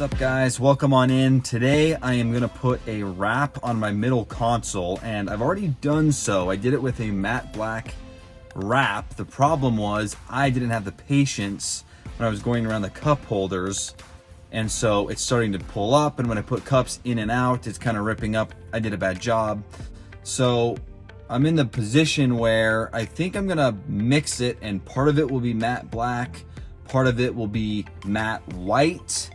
What's up guys, welcome on in. Today I am gonna put a wrap on my middle console, and I've already done so. I did it with a matte black wrap. The problem was I didn't have the patience when I was going around the cup holders, and so it's starting to pull up, and when I put cups in and out, it's kind of ripping up. I did a bad job. So I'm in the position where I think I'm gonna mix it, and part of it will be matte black, part of it will be matte white,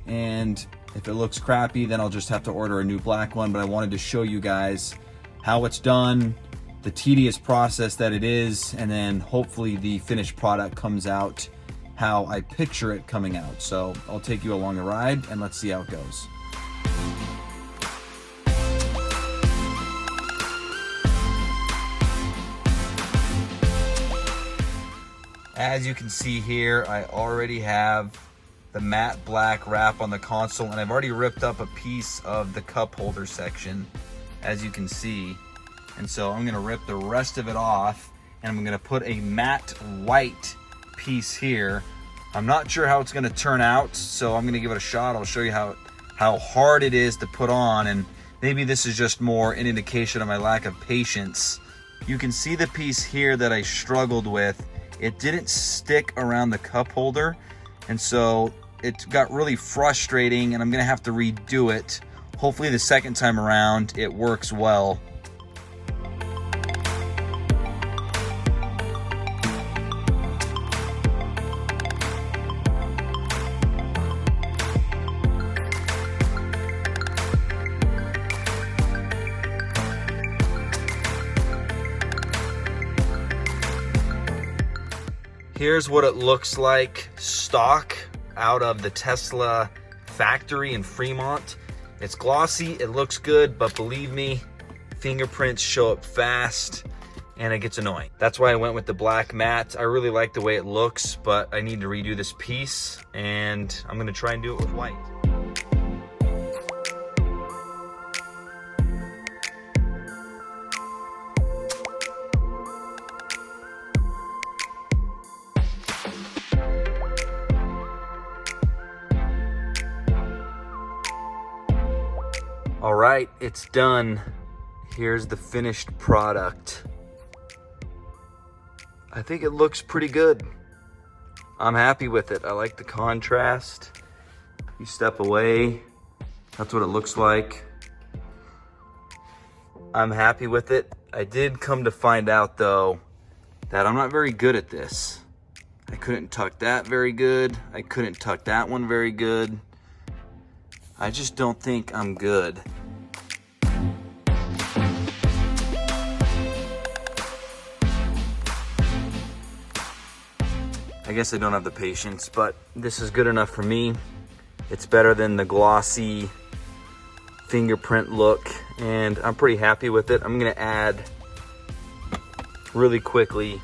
and if it looks crappy, then I'll just have to order a new black one. But I wanted to show you guys how it's done, the tedious process that it is, and then hopefully the finished product comes out how I picture it coming out. So I'll take you along the ride and let's see how it goes. As you can see here, I already have the matte black wrap on the console, and I've already ripped up a piece of the cup holder section, as you can see. And so I'm gonna rip the rest of it off, and I'm gonna put a matte white piece here. I'm not sure how it's gonna turn out, so I'm gonna give it a shot. I'll show you how hard it is to put on, and maybe this is just more an indication of my lack of patience. You can see the piece here that I struggled with. It didn't stick around the cup holder, and so it got really frustrating, and I'm gonna have to redo it. Hopefully the second time around it works well. Here's what it looks like stock out of the Tesla factory in Fremont. It's glossy, it looks good, but believe me, fingerprints show up fast and it gets annoying. That's why I went with the black matte. I really like the way it looks, but I need to redo this piece, and I'm gonna try and do it with white. All right, it's done. Here's the finished product. I think it looks pretty good. I'm happy with it. I like the contrast. You step away, that's what it looks like. I'm happy with it. I did come to find out though that I'm not very good at this. I couldn't tuck that very good. I couldn't tuck that one very good. I just don't think I'm good. I guess I don't have the patience, but this is good enough for me. It's better than the glossy fingerprint look, and I'm pretty happy with it. I'm gonna add really quickly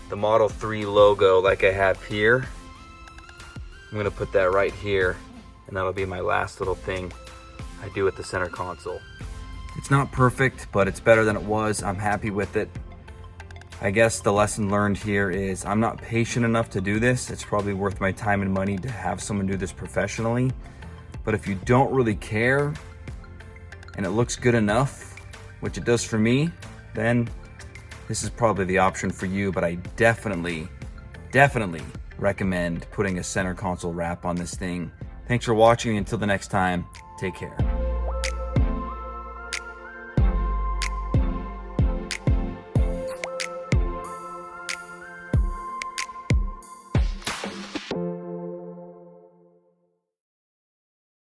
the Model 3 logo like I have here. I'm gonna put that right here, and that'll be my last little thing I do with the center console. It's not perfect, but it's better than it was. I'm happy with it. I guess the lesson learned here is I'm not patient enough to do this. It's probably worth my time and money to have someone do this professionally. But if you don't really care and it looks good enough, which it does for me, then this is probably the option for you. But I definitely recommend putting a center console wrap on this thing. Thanks for watching. Until the next time, take care.